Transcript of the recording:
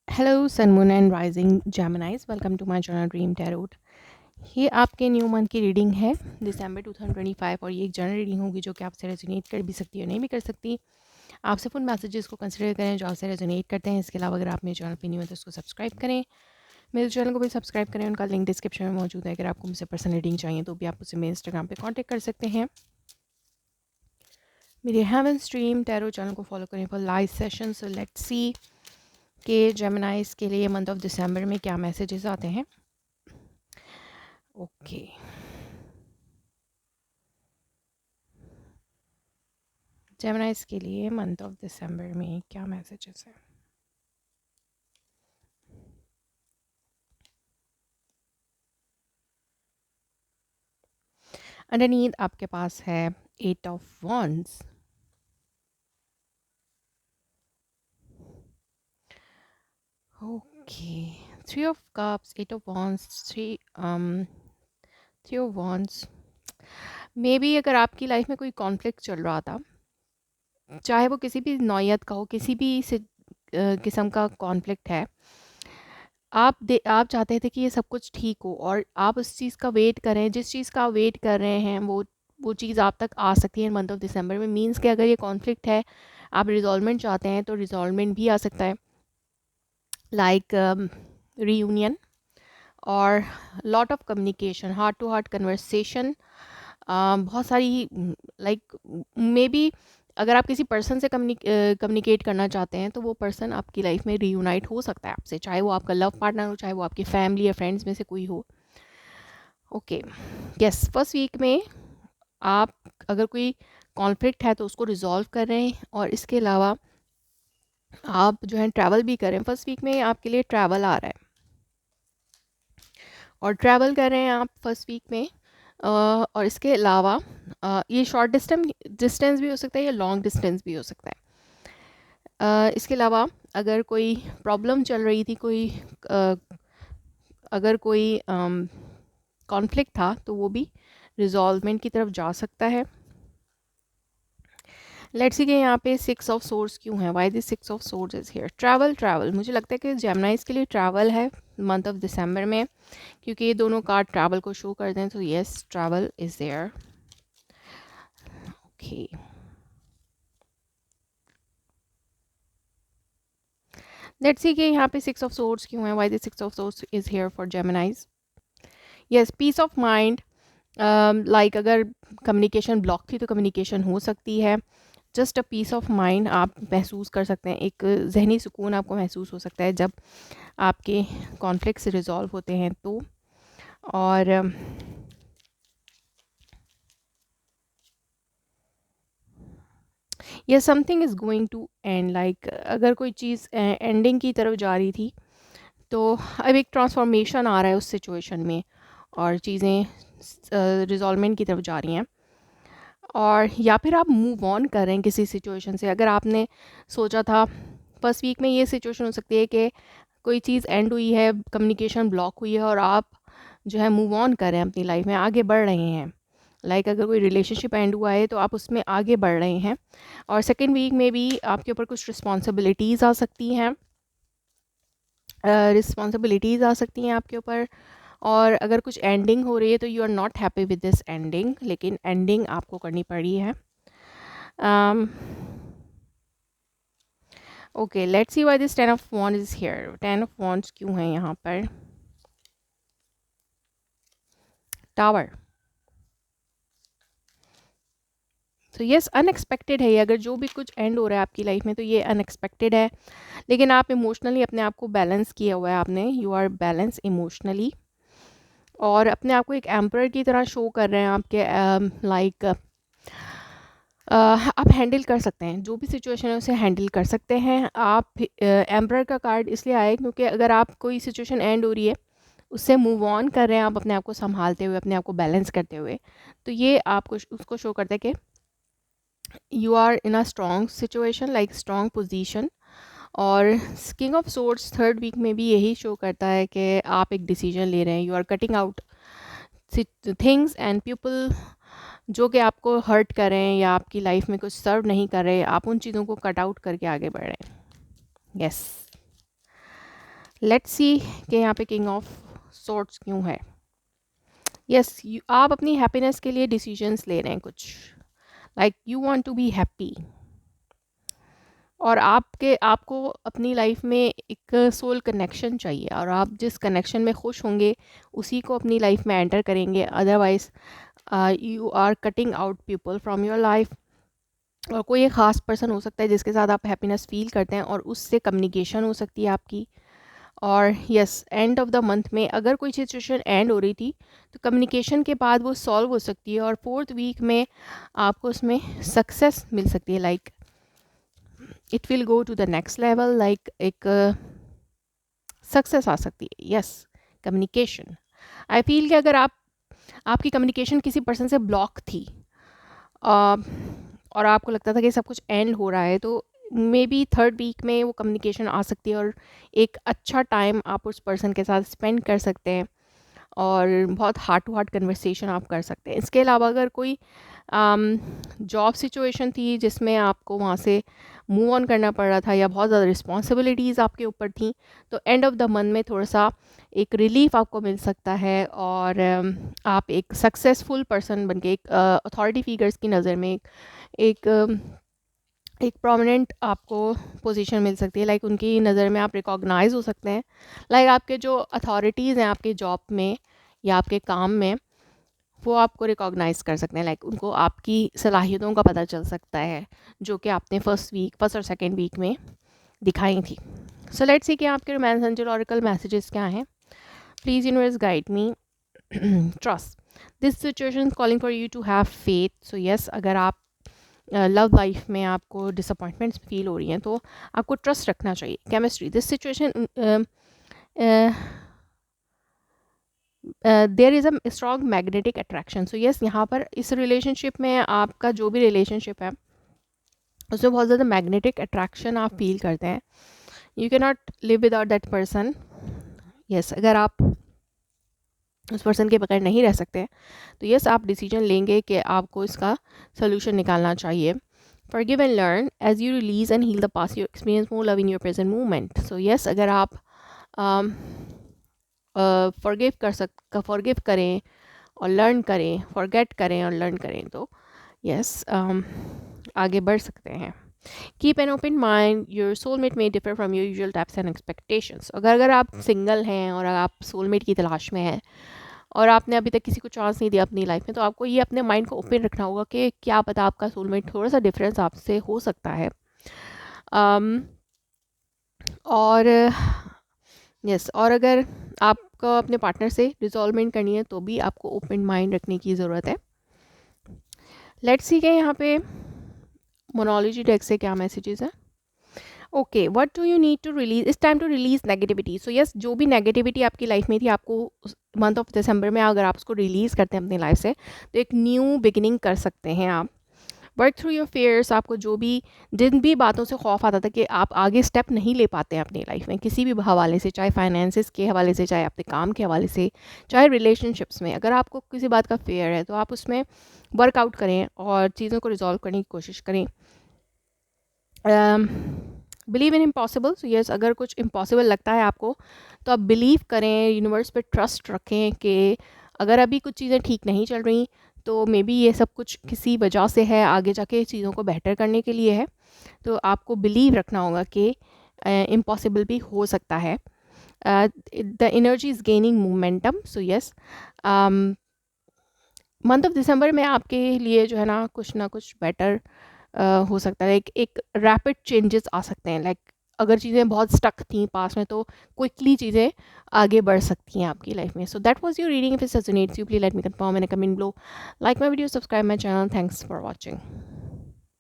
Hello sun moon and rising Geminis, welcome to my journal dream tarot. ये आपके new month की reading है दिसंबर 2025 और ये एक जर्नल रीडिंग होगी जो कि आपसे रेजोनेट कर भी सकती है और नहीं भी कर सकती। आप सिर्फ उन मैसेजेस को कंसिडर करें जो आपसे रेजोनेट करते हैं। इसके अलावा अगर आप मेरे चैनल पे न्यू है तो उसको सब्सक्राइब करें, मेरे चैनल को भी सब्सक्राइब करें। उनका लिंक डिस्क्रिप्शन में मौजूद है। अगर आपको मुझसे पर्सनल रीडिंग चाहिए तो भी आप मुझसे मेरे इंस्टाग्राम पर कॉन्टैक्ट कर सकते हैं। मेरे हेवन स्ट्रीम टैरो चैनल को फॉलो करें for live session. So let's see कि जेमिनाइज के लिए मंथ ऑफ दिसंबर में क्या मैसेजेस आते हैं। ओके, जेमिनाइज के लिए मंथ ऑफ दिसंबर में क्या मैसेजेस हैं। अंडरनीथ आपके पास है 8 of wands, okay, 3 of cups, 8 of wands, 3 of wands. May be अगर आपकी लाइफ में कोई कॉन्फ्लिक्ट चल रहा था, चाहे वो किसी भी नौयत का हो, किसी भी किस्म का कॉन्फ्लिक्ट है, आप चाहते थे कि ये सब कुछ ठीक हो और आप उस चीज़ का वेट करें, जिस चीज़ का आप वेट कर रहे हैं वो चीज़ आप तक आ सकती है मंथ ऑफ दिसंबर में। मींस कि अगर ये कॉन्फ्लिक्ट है, आप रिजॉल्वमेंट चाहते हैं तो रिजॉल्वमेंट भी आ सकता है, लाइक रीयूनियन और lot of communication, heart to heart conversation. बहुत सारी, लाइक मे बी अगर आप किसी पर्सन से कम्युनिकेट करना चाहते हैं तो वो पर्सन आपकी लाइफ में रीयूनाइट हो सकता है आपसे, चाहे वो आपका लव पार्टनर हो, चाहे वो आपकी फैमिली या फ्रेंड्स में से कोई हो। ओके, यस, फर्स्ट वीक में आप अगर कोई कॉन्फ्लिक्ट है तो उसको रिजॉल्व कर रहे हैं और इसके अलावा आप जो है ट्रैवल भी करें। फर्स्ट वीक में आपके लिए ट्रैवल आ रहा है और ट्रैवल कर रहे हैं आप फर्स्ट वीक में। और इसके अलावा ये शॉर्ट डिस्टेंस भी हो सकता है या लॉन्ग डिस्टेंस भी हो सकता है। इसके अलावा अगर कोई प्रॉब्लम चल रही थी, अ, अगर कोई कॉन्फ्लिक्ट था तो वो भी रिजॉल्वमेंट की तरफ जा सकता है। लेट्स सी कि यहाँ पे 6 ऑफ सोर्स क्यों है, why this 6 of swords is here. Travel, मुझे लगता है कि जेमिनाइज के लिए ट्रैवल है मंथ ऑफ दिसंबर में, क्योंकि ये दोनों कार्ड ट्रैवल को शो करते हैं। तो yes, travel is there. Okay, let's see कि यहाँ पे 6 ऑफ सोर्स क्यों है, why this 6 of swords is here for Geminis. Yes, peace of mind, like अगर कम्युनिकेशन ब्लॉक थी तो कम्युनिकेशन हो सकती है। Just a peace of mind आप महसूस कर सकते हैं, एक जहनी सुकून आपको महसूस हो सकता है जब आपके कॉन्फ्लिक्ट्स रिजॉल्व होते हैं तो। और ये something is going to end, like अगर कोई चीज़ एंडिंग की तरफ जा रही थी तो अब एक ट्रांसफॉर्मेशन आ रहा है उस सिचुएशन में और चीज़ें रिजॉल्वमेंट की तरफ जा रही हैं। और या फिर आप मूव ऑन कर रहे हैं किसी सिचुएशन से। अगर आपने सोचा था फर्स्ट वीक में, ये सिचुएशन हो सकती है कि कोई चीज़ एंड हुई है, कम्युनिकेशन ब्लॉक हुई है और आप जो है मूव ऑन कर रहे हैं, अपनी लाइफ में आगे बढ़ रहे हैं। लाइक अगर कोई रिलेशनशिप एंड हुआ है तो आप उसमें आगे बढ़ रहे हैं। और सेकेंड वीक में भी आपके ऊपर कुछ रिस्पॉन्सिबिलिटीज़ आ सकती हैं, आ सकती हैं आपके ऊपर। और अगर कुछ एंडिंग हो रही है तो you are not happy with this ending, लेकिन एंडिंग आपको करनी पड़ी है। Okay, let's see why this 10 of wands is here. 10 of wands क्यों है यहाँ पर। टावर, तो यस, अनएक्सपेक्टेड है ये। अगर जो भी कुछ एंड हो रहा है आपकी लाइफ में तो ये अनएक्सपेक्टेड है, लेकिन आप इमोशनली अपने आप को बैलेंस किया हुआ है आपने। यू आर बैलेंस इमोशनली और अपने आप को एक एम्पर की तरह शो कर रहे हैं आपके, लाइक आप हैंडल कर सकते हैं जो भी सिचुएशन है, उसे हैंडल कर सकते हैं आप। एम्पर का कार्ड इसलिए आया क्योंकि अगर आप कोई सिचुएशन एंड हो रही है, उससे मूव ऑन कर रहे हैं आप अपने आप को संभालते हुए, अपने आप को बैलेंस करते हुए, तो ये आपको उसको शो करता है कि you are in a strong situation, like strong position. और king of swords third week में भी यही शो करता है कि आप एक डिसीजन ले रहे हैं। You are cutting out things and people जो कि आपको हर्ट कर रहे हैं या आपकी लाइफ में कुछ सर्व नहीं कर रहे, आप उन चीज़ों को कट आउट करके आगे बढ़ रहे हैं। यस, लेट्स सी कि यहाँ पे किंग ऑफ सॉर्ड्स क्यों है। यस, आप अपनी हैप्पीनेस के लिए डिसीजंस ले रहे हैं कुछ, like you want to be happy, और आपको अपनी लाइफ में एक सोल कनेक्शन चाहिए, और आप जिस कनेक्शन में खुश होंगे उसी को अपनी लाइफ में एंटर करेंगे। Otherwise you are cutting out people from your life. और कोई एक ख़ास पर्सन हो सकता है जिसके साथ आप हैप्पीनेस फील करते हैं, और उससे कम्युनिकेशन हो सकती है आपकी। और yes, end of the month में अगर कोई सिचुएशन एंड हो रही थी तो कम्युनिकेशन के बाद वो सॉल्व हो सकती है, और 4th वीक में आपको उसमें सक्सेस मिल सकती है। Like it will go to the next level, like एक सक्सेस आ सकती है। यस, कम्युनिकेशन, आई फील कि अगर आपकी कम्युनिकेशन किसी पर्सन से ब्लॉक थी, और आपको लगता था कि सब कुछ एंड हो रहा है, तो मे बी 3rd वीक में वो कम्युनिकेशन आ सकती है, और एक अच्छा टाइम आप उस पर्सन के साथ स्पेंड कर सकते हैं, और बहुत हार्ट टू हार्ट कन्वर्सेशन आप कर सकते हैं। इसके अलावा अगर कोई जॉब सिचुएशन थी जिसमें आपको वहाँ से मूव ऑन करना पड़ रहा था, या बहुत ज़्यादा रिस्पॉन्सिबिलिटीज़ आपके ऊपर थी, तो एंड ऑफ द मंथ में थोड़ा सा एक रिलीफ आपको मिल सकता है, और आप एक सक्सेसफुल पर्सन बन के, एक अथॉरिटी फिगर्स की नज़र में एक एक प्रोमिनेंट आपको पोजीशन मिल सकती है। लाइक उनकी नज़र में आप रिकॉग्नाइज हो सकते हैं। लाइक आपके जो अथॉरिटीज़ हैं आपके जॉब में या आपके काम में, वो आपको रिकॉग्नाइज कर सकते हैं। लाइक उनको आपकी सलाहियतों का पता चल सकता है, जो कि आपने फर्स्ट और सेकेंड वीक में दिखाई थी। सो लेट्स सी कि आपके रोमांस एंजल ऑरिकल मैसेजेस क्या हैं। Please universe guide me. Trust, this situation calling for you to have faith. So yes, अगर आप लव लाइफ में आपको डिसअपॉइंटमेंट्स फील हो रही हैं तो आपको ट्रस्ट रखना चाहिए। Chemistry, this situation there is a strong magnetic attraction. So yes, यहाँ पर इस रिलेशनशिप में, आपका जो भी रिलेशनशिप है उसमें बहुत ज़्यादा मैग्नेटिक अट्रैक्शन आप फील करते हैं। You can not live without that person. Yes, अगर आप उस पर्सन के बगैर नहीं रह सकते तो यस, आप डिसीजन लेंगे कि आपको इसका सोल्यूशन निकालना चाहिए। Forgive and learn, as you release and heal the past, you experience more love in your present moment. So yes, अगर आप फॉरगिव करें और लर्न करें, फॉरगेट करें और लर्न करें, तो यस, आगे बढ़ सकते हैं। Keep an open mind, your soulmate may differ from your usual types and expectations. अगर आप सिंगल हैं और आप सोलमेट की तलाश में हैं और आपने अभी तक किसी को चांस नहीं दिया अपनी लाइफ में, तो आपको ये अपने माइंड को ओपन रखना होगा कि क्या पता आपका सोलमेट थोड़ा सा डिफरेंस आपसे हो सकता है। और यस, और अगर आपको अपने पार्टनर से रिजॉल्वमेंट करनी है तो भी आपको ओपन माइंड रखने की ज़रूरत है। लेट्स सी के यहाँ पे मोनोलॉजी डेक से क्या मैसेजेस हैं। Okay, what do you need to release, it's time to release negativity. So yes, जो भी नेगेटिविटी आपकी लाइफ में थी, आपको मंथ ऑफ दिसंबर में अगर आप उसको रिलीज़ करते हैं अपनी लाइफ से, तो एक न्यू बिगिनिंग कर सकते हैं आप। वर्क थ्रू योर फेयर्स, आपको जो भी जिन भी बातों से खौफ आता था कि आप आगे स्टेप नहीं ले पाते हैं अपनी लाइफ में किसी भी हवाले से, चाहे फाइनेंसिस के हवाले से, चाहे अपने काम के हवाले से, चाहे रिलेशनशिप्स में, अगर आपको किसी बात का फेयर है तो आप उसमें वर्कआउट करें और चीज़ों को रिजॉल्व करने की कोशिश करें। Believe in impossible. So yes, अगर कुछ इम्पॉसिबल लगता है आपको तो आप बिलीव करें, यूनिवर्स पे ट्रस्ट रखें कि अगर अभी कुछ चीज़ें ठीक नहीं चल रही तो मे बी ये सब कुछ किसी वजह से है, आगे जाके चीज़ों को बेहतर करने के लिए है। तो आपको बिलीव रखना होगा कि इम्पॉसिबल भी हो सकता है। The energy is gaining momentum. So yes, month of December में आपके लिए जो है ना कुछ बेटर हो सकता है। एक रैपिड चेंजेस आ सकते हैं। लाइक अगर चीज़ें बहुत स्टक थी पास में तो क्विकली चीज़ें आगे बढ़ सकती हैं आपकी लाइफ में। So that was your reading. If it resonates you, please let me confirm in a comment below. Like my video, subscribe my channel. Thanks for watching.